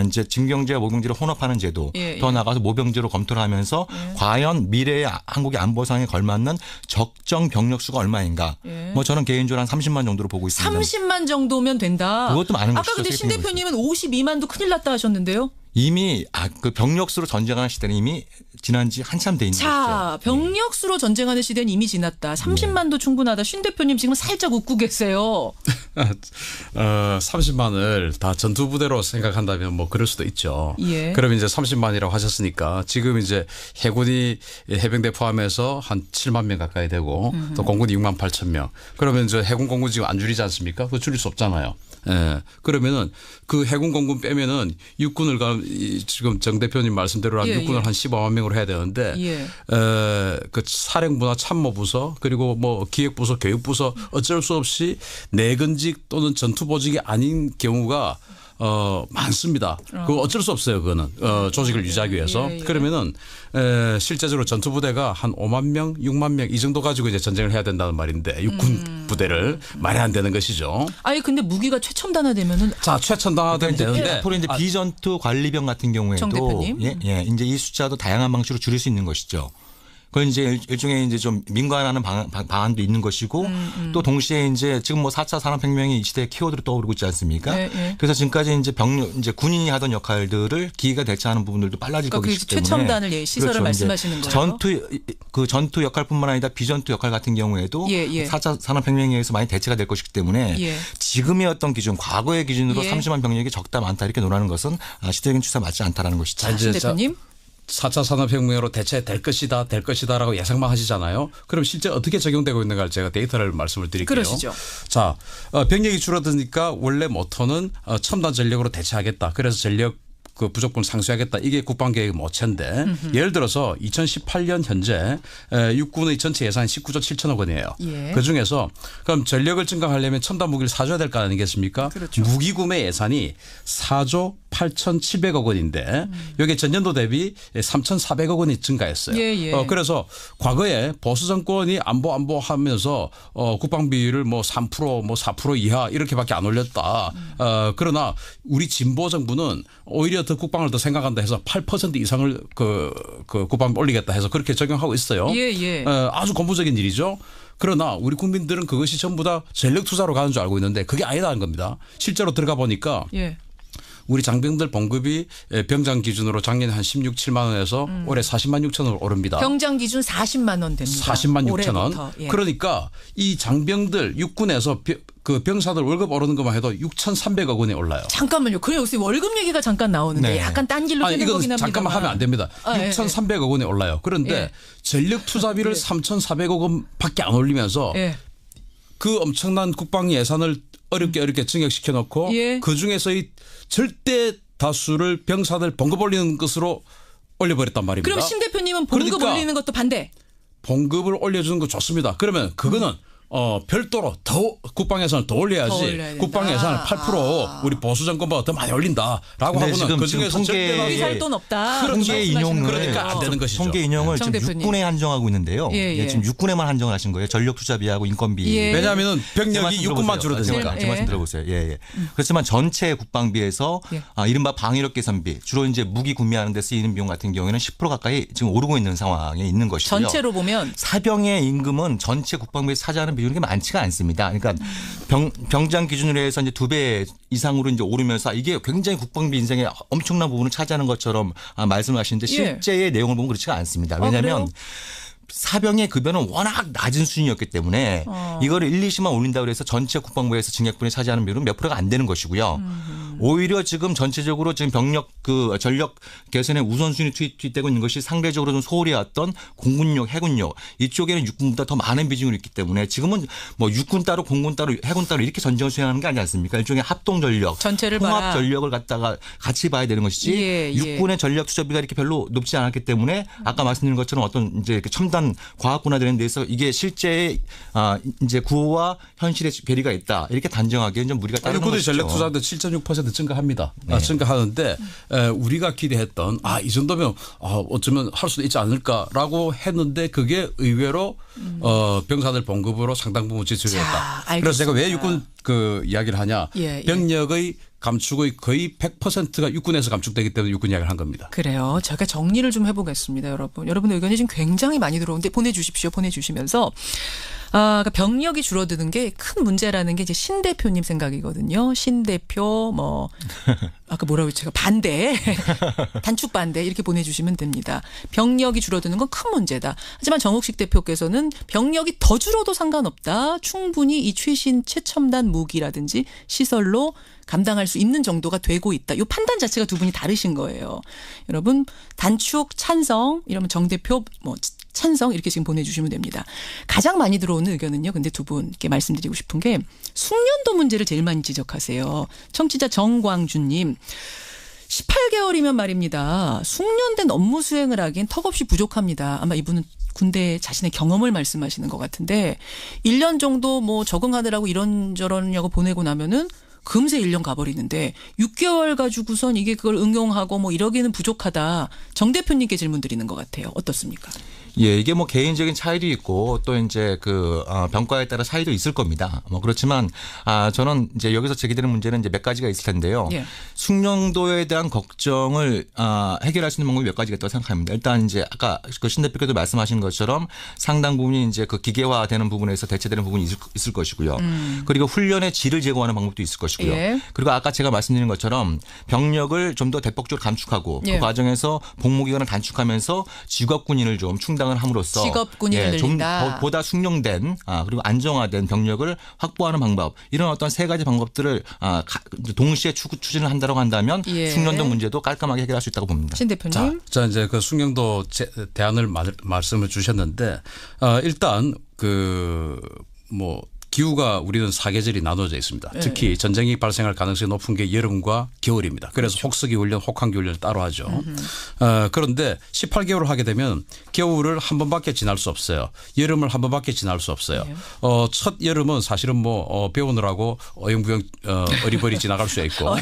이제 징병제와 모병제를 혼합하는 제도 더 나가서 모병제로 검토를 하면서 과연 미래의 한국의 안보 상황에 걸맞는 적정 병력 수가 얼마인가. 뭐 저는 개인적으로 한 30만 정도로 보고 있습니다. 30만 정도면 된다. 그것도 많은 아까 것이죠. 근데 신 대표님은 52만도 큰일 났다 하셨는데요. 이미 그 병력수로 전쟁하는 시대는 이미 지난 지 한참 돼 있는 거죠. 자, 병력수로 전쟁하는 시대는 이미 지났다. 30만도 충분하다. 신 대표님 지금 살짝 웃고 계세요. 30만을 다 전투부대로 생각한다면 뭐 그럴 수도 있죠. 예. 그럼 이제 30만이라고 하셨으니까 지금 이제 해군이 해병대 포함해서 한 7만 명 가까이 되고 또 공군이 6만 8천 명. 그러면 이제 해군 공군 지금 안 줄이지 않습니까? 그거 줄일 수 없잖아요. 예. 그러면은 그 해군 공군 빼면은 육군을 지금 정 대표님 말씀대로 한 육군을 한 15만 명으로 해야 되는데 그 사령부나 참모부서 그리고 뭐 기획부서 교육부서 어쩔 수 없이 내근직 또는 전투보직이 아닌 경우가 많습니다. 그거 어쩔 수 없어요. 그거는 조직을 유지하기 위해서. 그러면은 실제적으로 전투부대가 한 5만 명, 6만 명 이 정도 가지고 이제 전쟁을 해야 된다는 말인데 육군 부대를 말이 안 되는 것이죠. 아니 근데 무기가 최첨단화되면은 자 최첨단화되면 되는데 앞으로 이제 비전투 관리병 같은 경우에도 정 대표님. 이제 이 숫자도 다양한 방식으로 줄일 수 있는 것이죠. 그건 이제 일종의 이제 좀 민관하는 방안도 있는 것이고 또 동시에 이제 지금 뭐 4차 산업혁명이 이 시대의 키워드로 떠오르고 있지 않습니까? 그래서 지금까지 이제 군인이 하던 역할들을 기계가 대체하는 부분들도 빨라질 것이기 때문에 최첨단을 시설을 그렇죠. 말씀하시는 거예요. 전투 역할뿐만 아니라 비전투 역할 같은 경우에도 4차 산업혁명에 의해서 많이 대체가 될 것이기 때문에 지금의 어떤 기준, 과거의 기준으로 30만 병력이 적다 많다 이렇게 논하는 것은 시대적인 추세 맞지 않다라는 것이죠. 신 대표님. 4차 산업혁명으로 대체될 것이다라고 예상만 하시잖아요. 그럼 실제 어떻게 적용되고 있는가 제가 데이터를 말씀을 드릴게요. 그러시죠. 자, 병력이 줄어드니까 원래 모토는 첨단 전력으로 대체하겠다. 그래서 전력 그 부족분을 상쇄하겠다. 이게 국방계획의 모체인데 예를 들어서 2018년 현재 육군의 전체 예산이 19조 7천억 원이에요. 그중에서 그럼 전력을 증강하려면 첨단 무기를 사줘야 될 거 아니겠습니까? 그렇죠. 무기 구매 예산이 4조 8,700억 원인데 여기에 전년도 대비 3,400억 원이 증가했어요. 그래서 과거에 보수 정권이 안보 하면서 국방비를 뭐 3% 뭐 4% 이하 이렇게밖에 안 올렸다. 그러나 우리 진보 정부는 오히려 더 국방을 더 생각한다 해서 8% 이상을 그 국방비 올리겠다 해서 그렇게 적용하고 있어요. 아주 고무적인 일이죠. 그러나 우리 국민들은 그것이 전부 다 전력 투자로 가는 줄 알고 있는데 그게 아니라는 겁니다. 실제로 들어가 보니까 우리 장병들 봉급이 병장 기준으로 작년에 한 16, 7만 원에서 올해 40만 6천 원 오릅니다. 병장 기준 40만 원 됩니다. 40만 6천 원. 그러니까 이 장병들 육군에서 그 병사들 월급 오르는 것만 해도 6,300억 원이 올라요. 잠깐만요. 그래 여기서 월급 얘기가 잠깐 나오는데 약간 딴 길로 새는 거긴 합니다. 잠깐만 하면 안 됩니다. 6,300억 원이 올라요. 그런데 전력 투자비를 3,400억 원밖에 안 올리면서 그 엄청난 국방 예산을 어렵게 증액시켜 놓고 그중에서 이 절대 다수를 병사들 봉급 올리는 것으로 올려버렸단 말입니다. 그럼 신 대표님은 봉급 올리는 것도 반대? 봉급을 올려주는 거 좋습니다. 그러면 그거는 별도로 더 국방 예산을 더 올려야지. 더 올려야 된다. 국방 예산을 8% 우리 보수 정권보다 더 많이 올린다라고 근데 하고는 그 중에서 통계- 절대로 우리 살 돈 없다. 통계 인용을 그러니까 안 되는 것이죠. 통계 인용을 정 지금 대표님. 육군에 한정하고 있는데요. 예, 예. 지금 육군에만 한정을 하신 거예요. 전력 투자비하고 인건비. 예. 왜냐하면 제 병력이 말씀 육군만 들어보세요. 줄어드니까. 제 말씀 들어보세요. 예, 예. 그렇지만 전체 국방비에서 예. 이른바 방위력 개선비 주로 이제 무기 구매하는 데 쓰이는 비용 같은 경우에는 10% 가까이 지금 오르고 있는 상황에 있는 것이고요. 전체로 보면 사병의 임금은 전체 국방비에 차지하는 비율이 많지가 않습니다. 그러니까 병장 기준으로 해서 이제 2배 이상으로 이제 오르면서 이게 굉장히 국방비 인생의 엄청난 부분을 차지하는 것처럼 말씀하시는데 실제의 내용을 보면 그렇지가 않습니다. 왜냐하면 그래요? 사병의 급여는 워낙 낮은 수준이었기 때문에 이거를 1, 2시만 올린다고 해서 전체 국방부에서 증액분이 차지하는 비율은 몇 프로가 안 되는 것이고요. 오히려 지금 전체적으로 지금 병력 그 전력 개선에 우선순위 투입되고 있는 것이 상대적으로 좀 소홀히 왔던 공군력, 해군력 이쪽에는 육군보다 더 많은 비중이 있기 때문에 지금은 뭐 육군 따로 공군 따로 해군 따로 이렇게 전쟁을 수행하는 게 아니지 않습니까? 일종의 합동 전력, 전체를 통합 봐라. 전력을 갖다가 같이 봐야 되는 것이지 예, 예. 육군의 전력 투자비가 이렇게 별로 높지 않았기 때문에 아까 말씀드린 것처럼 어떤 이제 이렇게 첨단 과학군화되는 데서 이게 실제 이제 구호와 현실의 괴리가 있다 이렇게 단정하기에는 좀 무리가 따르는 육군의 것이죠. 전력 투자도 7.6% 증가합니다. 네. 증가하는데 우리가 기대했던 이 정도면 어쩌면 할 수도 있지 않을까라고 했는데 그게 의외로 병사들 봉급으로 상당 부분 지출이 자, 했다. 그래서 제가 왜 알겠습니다. 육군 그 이야기를 하냐. 예, 예. 병력의 감축의 거의 100%가 육군에서 감축되기 때문에 육군 이야기를 한 겁니다. 그래요. 제가 정리를 좀 해보겠습니다, 여러분. 여러분의 의견이 지금 굉장히 많이 들어오는데 보내주십시오. 보내주시면서 그러니까 병력이 줄어드는 게 큰 문제라는 게 이제 신 대표님 생각이거든요. 신 대표 뭐 아까 뭐라고 제가 반대, 단축 반대 이렇게 보내주시면 됩니다. 병력이 줄어드는 건 큰 문제다. 하지만 정욱식 대표께서는 병력이 더 줄어도 상관없다. 충분히 이 최첨단 무기라든지 시설로 감당할 수 있는 정도가 되고 있다. 이 판단 자체가 두 분이 다르신 거예요. 여러분 단축 찬성 이러면 정 대표 뭐 찬성 이렇게 지금 보내주시면 됩니다. 가장 많이 들어오는 의견은요. 근데 두 분께 말씀드리고 싶은 게 숙련도 문제를 제일 많이 지적하세요. 청취자 정광준님. 18개월이면 말입니다. 숙련된 업무 수행을 하기엔 턱없이 부족합니다. 아마 이분은 군대 자신의 경험을 말씀하시는 것 같은데 1년 정도 뭐 적응하느라고 이런저런냐고 보내고 나면은 금세 1년 가버리는데 6개월 가지고선 이게 그걸 응용하고 뭐 이러기는 부족하다. 정 대표님께 질문 드리는 것 같아요. 어떻습니까? 예, 이게 뭐 개인적인 차이도 있고 또 이제 그 병과에 따라 차이도 있을 겁니다. 뭐 그렇지만 저는 이제 여기서 제기되는 문제는 이제 몇 가지가 있을 텐데요. 예. 숙련도에 대한 걱정을 해결할 수 있는 방법이 몇 가지가 있다고 생각합니다. 일단 이제 아까 그 신 대표께도 말씀하신 것처럼 상당 부분이 이제 그 기계화되는 부분에서 대체되는 부분이 있을 것이고요. 그리고 훈련의 질을 제고하는 방법도 있을 것이고요. 예. 그리고 아까 제가 말씀드린 것처럼 병력을 좀 더 대폭적으로 감축하고 예. 그 과정에서 복무 기간을 단축하면서 직업 군인을 좀 충당을 함으로써 직업 군인을 좀 늘린다. 보다 숙련된 그리고 안정화된 병력을 확보하는 방법 이런 어떤 세 가지 방법들을 동시에 추진을 한다고 한다면 예. 숙련도 문제도 깔끔하게 해결할 수 있다고 봅니다. 신 대표님. 자 이제 그 숙련도 대안을 말씀을 주셨는데 일단 그 뭐 기후가 우리는 사계절이 나눠져 있습니다. 특히 전쟁이 발생할 가능성이 높은 게 여름과 겨울입니다. 그래서 혹서기 훈련, 혹한기 훈련을 따로 하죠. 그런데 18개월을 하게 되면 겨울을 한 번밖에 지날 수 없어요. 여름을 한 번밖에 지날 수 없어요. 첫 여름은 사실은 뭐 배우느라고 어영부영 어리버리 지나갈 수 있고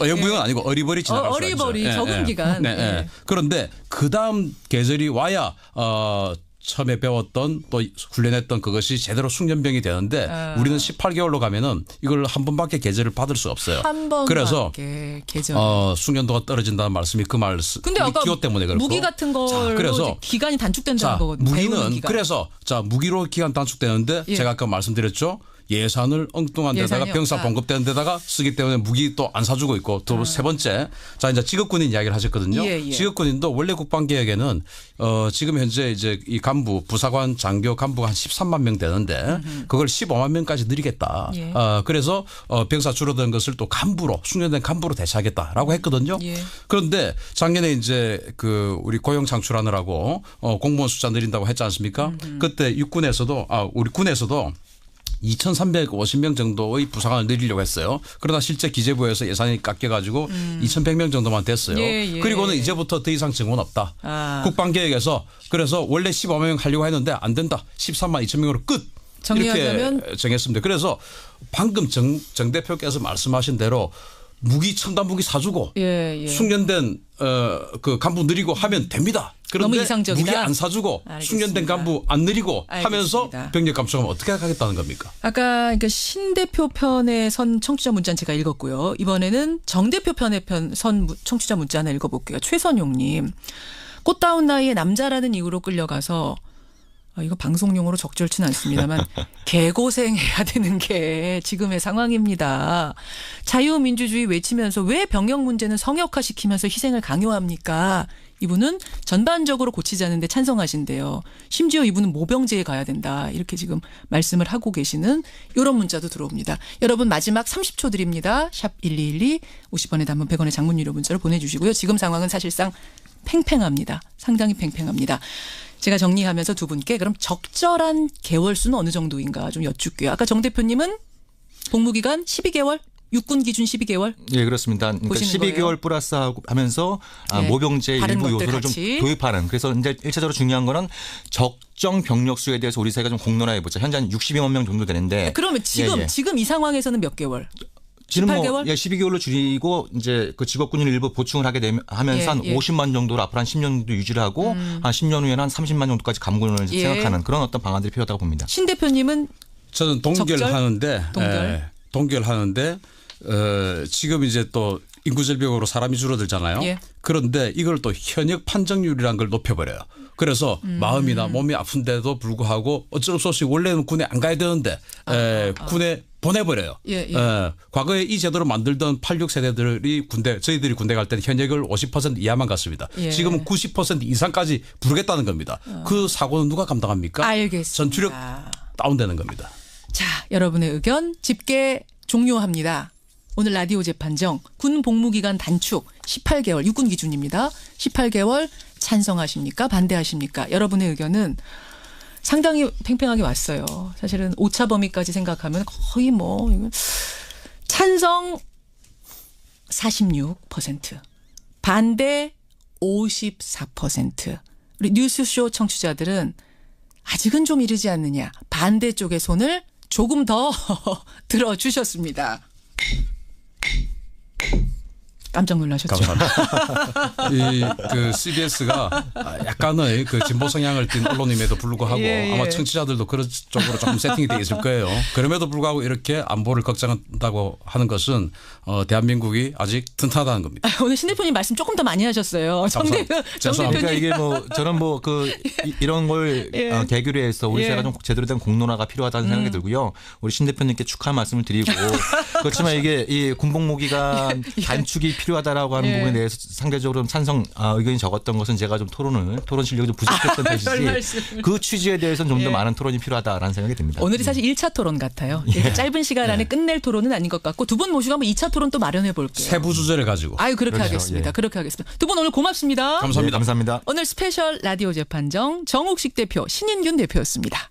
어영부영은 아니고 어리버리 지나갈 수 있어요. 어리버리 적응 기간. 네. 그런데 그 다음 계절이 와야 처음에 배웠던 또 훈련했던 그것이 제대로 숙련병이 되는데 우리는 18개월로 가면은 이걸 한 번밖에 계절을 받을 수 없어요. 한 번밖에 그래서 계절. 숙련도가 떨어진다는 말씀이 그 말씀. 근데 아까 기호 때문에 그렇고. 무기 같은 걸로 그래서 기간이 단축된다는 거거든요. 배우는 무기는 기간. 그래서 무기로 기간 단축되는데 예. 제가 아까 말씀드렸죠. 예산을 엉뚱한 데다가 예산이 병사 없다. 봉급되는 데다가 쓰기 때문에 무기 또 안 사주고 있고 또 세 번째 이제 직업군인 이야기를 하셨거든요. 예. 직업군인도 원래 국방계획에는 지금 현재 이제 이 간부 부사관 장교 간부가 한 13만 명 되는데 그걸 15만 명까지 늘리겠다. 예. 그래서 병사 줄어든 것을 또 간부로 숙련된 간부로 대체하겠다라고 했거든요. 예. 그런데 작년에 이제 그 우리 고용 창출하느라고 공무원 숫자 늘린다고 했지 않습니까? 그때 육군에서도 우리 군에서도 2,350명 정도의 부사관을 늘리려고 했어요. 그러나 실제 기재부에서 예산이 깎여가지고 2,100명 정도만 됐어요. 예. 그리고는 이제부터 더 이상 증원 없다. 국방계획에서 그래서 원래 15만 명 하려고 했는데 안 된다. 13만 2천 명으로 끝. 정리하자면 이렇게 정했습니다. 그래서 방금 정 대표께서 말씀하신 대로 첨단 무기 사주고 숙련된 그 간부 늘리고 하면 됩니다. 그런데 너무 이상적이다. 무기 안 사주고 알겠습니다. 숙련된 간부 안 늘리고 하면서 병력 감축하면 어떻게 하겠다는 겁니까? 아까 그러니까 신 대표 편에 선 청취자 문자는 제가 읽었고요. 이번에는 정 대표 편에 선 청취자 문자 하나 읽어볼게요. 최선용님. 꽃다운 나이에 남자라는 이유로 끌려가서 이거 방송용으로 적절치는 않습니다만 개고생해야 되는 게 지금의 상황입니다. 자유민주주의 외치면서 왜 병역 문제는 성역화시키면서 희생을 강요합니까? 이분은 전반적으로 고치자는데 찬성하신대요. 심지어 이분은 모병제에 가야 된다. 이렇게 지금 말씀을 하고 계시는 이런 문자도 들어옵니다. 여러분 마지막 30초 드립니다. 샵 1212 50원의 단문 100원의 장문 유료 문자를 보내주시고요. 지금 상황은 사실상 팽팽합니다. 상당히 팽팽합니다. 제가 정리하면서 두 분께 그럼 적절한 개월수는 어느 정도인가 좀 여쭙게요. 아까 정 대표님은 복무기간 12개월? 육군 기준 12개월? 예, 그렇습니다. 그러니까 12개월 거예요? 플러스 하면서 모병제 일부 요소를 좀 도입하는. 그래서 이제 1차적으로 중요한 거는 적정 병력 수에 대해서 우리 사회가 좀 공론화해 보자. 현재 한 62만 명 정도 되는데. 그러면 지금 이 상황에서는 몇 개월? 지금 18개월? 12개월로 줄이고 이제 그 직업군인 일부 보충을 하면서 한 50만 정도로 앞으로 한 10년 정도 유지를 하고 한 10년 후에는 한 30만 정도까지 감군을 생각하는 그런 어떤 방안들이 필요하다고 봅니다. 신 대표님은 저는 동결하는데 지금 이제 또 인구 절벽으로 사람이 줄어들잖아요. 그런데 이걸 또 현역 판정률이라는 걸 높여버려요. 그래서 마음이나 몸이 아픈데도 불구하고 어쩔 수 없이 원래는 군에 안 가야 되는데 군에 보내버려요. 과거에 이 제도를 만들던 86세대들이 저희들이 군대 갈 때는 현역을 50% 이하만 갔습니다. 지금은 90% 이상까지 부르겠다는 겁니다. 그 사고는 누가 감당합니까? 알겠습니다. 전투력 다운되는 겁니다. 자, 여러분의 의견 집계 종료합니다. 오늘 라디오 재판정 군 복무기간 단축 18개월 육군 기준입니다. 18개월 찬성하십니까? 반대하십니까? 여러분의 의견은 상당히 팽팽하게 왔어요. 사실은 오차 범위까지 생각하면 거의 찬성 46%, 반대 54%. 우리 뉴스쇼 청취자들은 아직은 좀 이르지 않느냐. 반대 쪽의 손을 조금 더 들어주셨습니다. 깜짝 놀라셨죠? 감사합니다. 그 CBS가 약간의 그 진보 성향을 띤 언론임에도 불구하고 아마 청취자들도 그런 쪽으로 조금 세팅이 되어 있을 거예요. 그럼에도 불구하고 이렇게 안보를 걱정한다고 하는 것은 대한민국이 아직 튼튼하다는 겁니다. 오늘 신 대표님 말씀 조금 더 많이 하셨어요. 정 죄송합니다. 그러니까 이게 저는 이런 걸 계기로 해서 우리 사회가 좀 제대로 된 공론화가 필요하다는 생각이 들고요. 우리 신 대표님께 축하 말씀을 드리고 그렇지만 이게 이 군복무기간 단축이 필요하다라고 하는 부분에 대해서 상대적으로 찬성 의견이 적었던 것은 제가 좀 토론 실력이 좀 부족했던 것이지 그 취지에 대해서는 좀 더 많은 토론이 필요하다라는 생각이 듭니다. 오늘이 사실 1차 토론 같아요. 짧은 시간 안에 끝낼 토론은 아닌 것 같고 두 분 모시고 한번 2차 토론 또 마련해 볼게요. 세부 주제를 가지고. 그렇게 그렇죠. 하겠습니다. 그렇게 하겠습니다. 두 분 오늘 고맙습니다. 감사합니다. 감사합니다. 오늘 스페셜 라디오 재판정 정옥식 대표, 신인균 대표였습니다.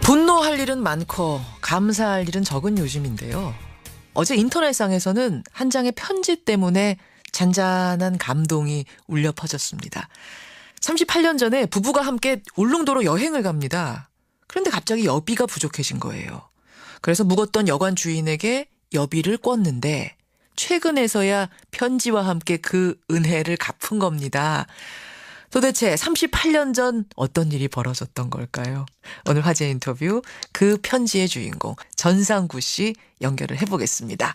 분노할 일은 많고 감사할 일은 적은 요즘인데요. 어제 인터넷상에서는 한 장의 편지 때문에 잔잔한 감동이 울려 퍼졌습니다. 38년 전에 부부가 함께 울릉도로 여행을 갑니다. 그런데 갑자기 여비가 부족해진 거예요. 그래서 묵었던 여관 주인에게 여비를 꿨는데 최근에서야 편지와 함께 그 은혜를 갚은 겁니다. 도대체 38년 전 어떤 일이 벌어졌던 걸까요? 오늘 화제 인터뷰 그 편지의 주인공 전상구 씨 연결을 해보겠습니다.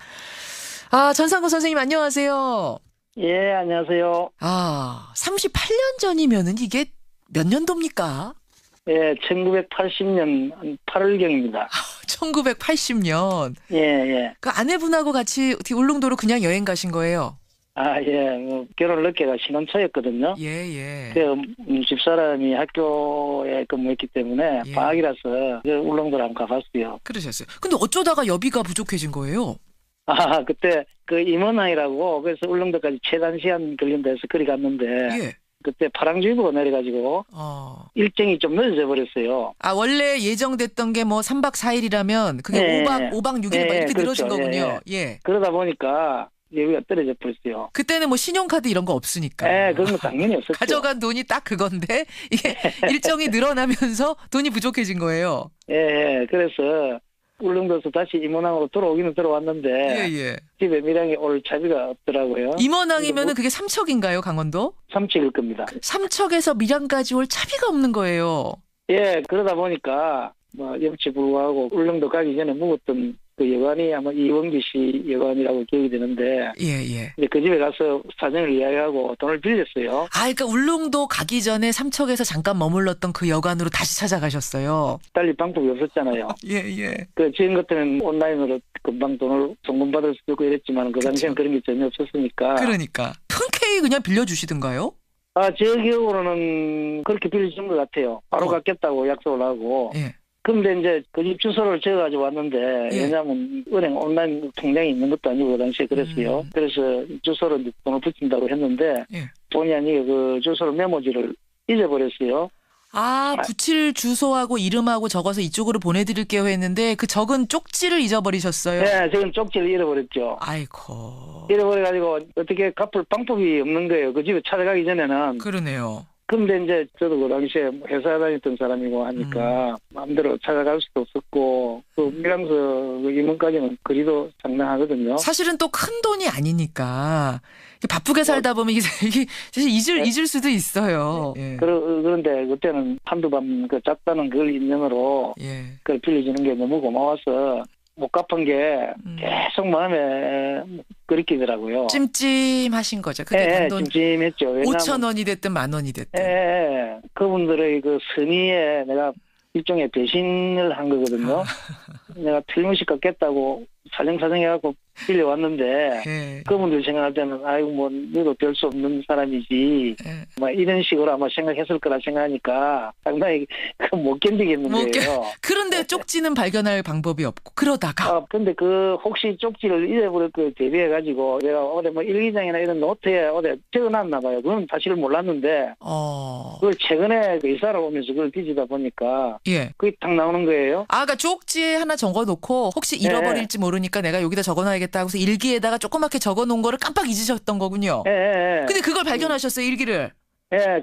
전상구 선생님 안녕하세요. 예, 안녕하세요. 38년 전이면은 이게 몇 년도입니까? 예, 1980년 8월경입니다. 1980년. 예. 그 아내분하고 같이 어떻게 울릉도로 그냥 여행 가신 거예요? 예. 결혼을 늦게 가 신혼초였거든요. 예. 집사람이 학교에 근무했기 때문에 방학이라서 울릉도를 한번 가봤어요. 그러셨어요. 근데 어쩌다가 여비가 부족해진 거예요? 그때 그 임원항이라고 그래서 울릉도까지 최단 시간 걸린다 해서 그리 갔는데 그때 파랑주의보가 내려가지고 일정이 좀 늦어져 버렸어요. 원래 예정됐던 게 뭐 3박 4일이라면 그게 5박 6일 이렇게 그렇죠. 늘어진 거군요. 그러다 보니까 여유가 떨어져 버렸어요. 그때는 뭐 신용카드 이런 거 없으니까. 네, 그런 거 당연히 없었죠. 가져간 돈이 딱 그건데 이게 일정이 늘어나면서 돈이 부족해진 거예요. 예, 그래서 울릉도에서 다시 임원항으로 돌아오기는 들어왔는데 예. 집에 밀양에 올 차비가 없더라고요. 임원항이면은 그게 삼척인가요, 강원도? 삼척일 겁니다. 삼척에서 밀양까지 올 차비가 없는 거예요. 예, 그러다 보니까 뭐 염치불구하고 울릉도 가기 전에 묵었던 그 여관이 아마 이원기 씨 여관이라고 기억이 되는데 예. 근데 그 집에 가서 사정을 이야기하고 돈을 빌렸어요. 그러니까 울릉도 가기 전에 삼척에서 잠깐 머물렀던 그 여관으로 다시 찾아가셨어요. 달리 방법이 없었잖아요. 예. 그 지금 같으면 온라인으로 금방 돈을 송금받을 수도 있고 이랬지만 그 당시엔 그런 게 전혀 없었으니까. 그러니까 흔쾌히 그냥 빌려주시던가요? 제 기억으로는 그렇게 빌려준 것 같아요. 바로 갚겠다고 약속을 하고. 예. 근데 이제 그 집 주소를 적어가지고 왔는데 예. 왜냐하면 은행 온라인 통장이 있는 것도 아니고 그 당시에 그랬어요. 그래서 주소를 돈을 붙인다고 했는데 예. 본의 아니게 그 주소를 메모지를 잊어버렸어요. 붙일 주소하고 이름하고 적어서 이쪽으로 보내드릴게요 했는데 그 적은 쪽지를 잊어버리셨어요. 네, 지금 쪽지를 잃어버렸죠. 아이고. 잃어버려가지고 어떻게 갚을 방법이 없는 거예요. 그 집에 찾아가기 전에는. 그러네요. 근데 이제 저도 그 당시에 회사 다녔던 사람이고 하니까 마음대로 찾아갈 수도 없었고 그 밀양서 그 임원까지는 거리도 상당하거든요. 사실은 또 큰 돈이 아니니까 바쁘게 살다 보면 이게 사실 잊을 수도 있어요. 예. 그런데 그때는 한두 밤 그 잤다는 그걸 인연으로 그걸 빌려주는 게 너무 고마워서 못 갚은 게 계속 마음에 끓이더라고요. 찜찜하신 거죠. 그게 단돈 찜찜했죠. 5천 원이 됐든 만 원이 됐든. 그분들의 그 선의에 내가 일종의 배신을 한 거거든요. 내가 틀림없이 갚겠다고 사정사정해갖고 빌려왔는데 그분들 생각할 때는 아이고 뭐 너도 별 수 없는 사람이지 막 이런 식으로 아마 생각했을 거라 생각하니까 상당히 못 견디겠는 거예요. 그런데 쪽지는 발견할 방법이 없고 그러다가 근데 그 혹시 쪽지를 잊어버릴 거 대비해가지고 내가 어디 뭐 일기장이나 이런 노트에 어디 적어놨나 봐요. 그건 사실 몰랐는데 그걸 최근에 그 이사를 오면서 그걸 뒤지다 보니까 그게 딱 나오는 거예요. 그러니까 쪽지에 하나 적어놓고 혹시 잃어버릴지 모르니까 내가 여기다 적어놔야겠다 하고서 일기에다가 조그맣게 적어놓은 거를 깜빡 잊으셨던 거군요. 근데 그걸 발견하셨어요, 일기를?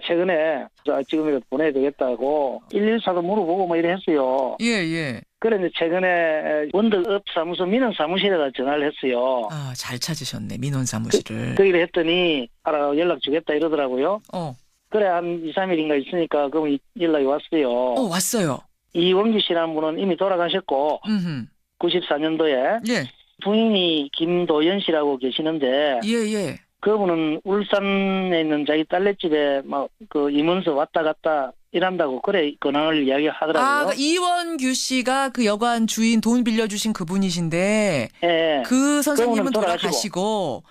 최근에 지금이라도 보내야 되겠다고 114도 물어보고 뭐 이래 했어요. 그런데 최근에 원덕업 사무소 민원 사무실에다 전화를 했어요. 잘 찾으셨네, 민원 사무실을. 거기를 했더니 알아 연락 주겠다 이러더라고요. 그래 한 2, 3일인가 있으니까 그럼 연락이 왔어요. 왔어요. 이원기 씨라는 분은 이미 돌아가셨고 94년도에 부인이 김도연 씨라고 계시는데 그분은 울산에 있는 자기 딸내집에 막 그 임원서 왔다 갔다 일한다고 그래 근황을 이야기하더라고요. 이원규 씨가 그 여관 주인 돈 빌려주신 그분이신데 그 선생님은 돌아가시고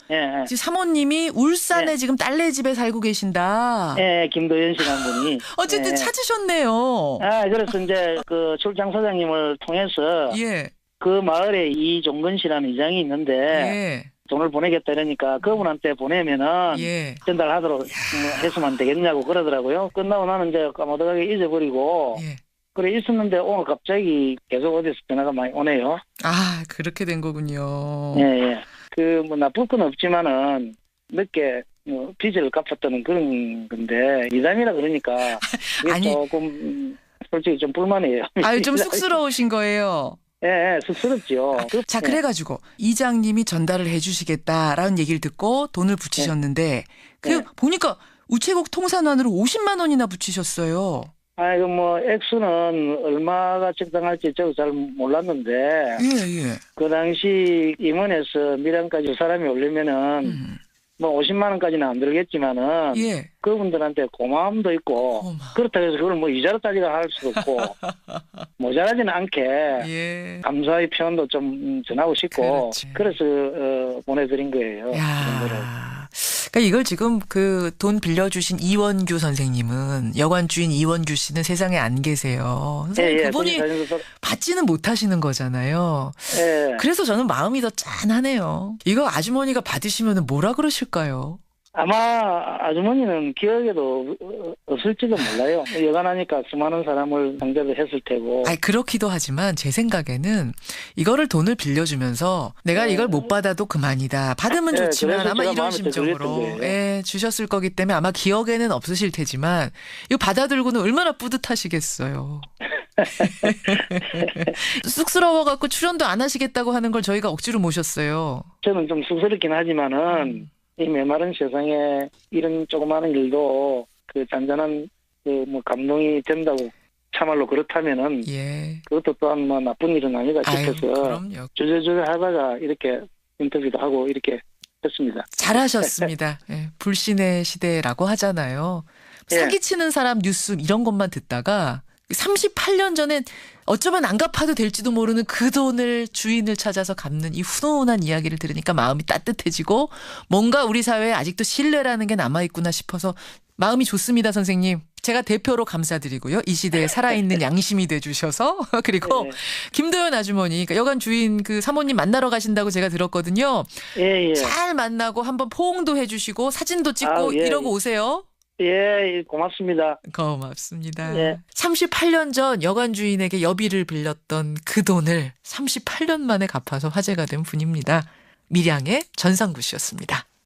지금 사모님이 울산에 지금 딸내집에 살고 계신다. 김도연 씨라는 분이. 어쨌든 찾으셨네요. 그래서 이제 그 출장 사장님을 통해서 그 마을에 이종근 씨라는 이장이 있는데 돈을 보내겠다 이러니까 그분한테 보내면은 전달하도록 했으면 되겠냐고 그러더라고요. 끝나고 나는 이제 까마득하게 잊어버리고 그래 있었는데 오늘 갑자기 계속 어디서 전화가 많이 오네요. 그렇게 된 거군요. 그 뭐 나쁠 건 없지만은 늦게 빚을 갚았다는 그런 건데 이담이라 그러니까 이게 조금 솔직히 좀 불만이에요. 좀 쑥스러우신 거예요. 쑥스럽죠. 자, 그래가지고 이장님이 전달을 해주시겠다라는 얘기를 듣고 돈을 붙이셨는데 보니까 우체국 통산환으로 50만 원이나 붙이셨어요. 뭐 액수는 얼마가 적당할지 저도 잘 몰랐는데 그 당시 임원에서 밀양까지 사람이 오려면은 뭐 50만 원까지는 안 들겠지만은 그분들한테 고마움도 있고 그렇다고 해서 그걸 뭐 이자로 따지라 할 수도 없고 모자라지는 않게 감사의 표현도 좀 전하고 싶고 그래서 보내드린 거예요. 그러니까 이걸 지금 그 돈 빌려주신 이원규 선생님은 여관 주인 이원규 씨는 세상에 안 계세요. 그분이 받지는 못하시는 거잖아요. 그래서 저는 마음이 더 짠하네요. 이거 아주머니가 받으시면 뭐라 그러실까요? 아마 아주머니는 기억에도 없을지도 몰라요. 여간하니까 수많은 사람을 상대로 했을 테고. 아니, 그렇기도 하지만 제 생각에는 이거를 돈을 빌려주면서 내가 이걸 못 받아도 그만이다. 받으면 좋지만 그래서 아마 제가 이런 마음에 또 심정으로 그랬던 거예요. 주셨을 거기 때문에 아마 기억에는 없으실 테지만 이거 받아들고는 얼마나 뿌듯하시겠어요. 쑥스러워갖고 출연도 안 하시겠다고 하는 걸 저희가 억지로 모셨어요. 저는 좀 쑥스럽긴 하지만은 이 메마른 세상에 이런 조그마한 일도 그 잔잔한 그 뭐 감동이 된다고 참말로 그렇다면은 예. 그것도 또한 뭐 나쁜 일은 아니다 싶어서 그럼요. 주저주저 하다가 이렇게 인터뷰도 하고 이렇게 했습니다. 잘하셨습니다. 예, 불신의 시대라고 하잖아요. 예. 사기치는 사람 뉴스 이런 것만 듣다가 38년 전엔 어쩌면 안 갚아도 될지도 모르는 그 돈을 주인을 찾아서 갚는 이 훈훈한 이야기를 들으니까 마음이 따뜻해지고 뭔가 우리 사회에 아직도 신뢰라는 게 남아있구나 싶어서 마음이 좋습니다, 선생님. 제가 대표로 감사드리고요. 이 시대에 살아있는 양심이 돼주셔서. 그리고 네. 김도연 아주머니, 그러니까 여관 주인 그 사모님 만나러 가신다고 제가 들었거든요. 예. 잘 만나고 한번 포옹도 해주시고 사진도 찍고 예. 이러고 오세요. 예, 고맙습니다. 고맙습니다. 예. 38년 전 여관 주인에게 여비를 빌렸던 그 돈을 38년 만에 갚아서 화제가 된 분입니다. 밀양의 전상구 씨였습니다.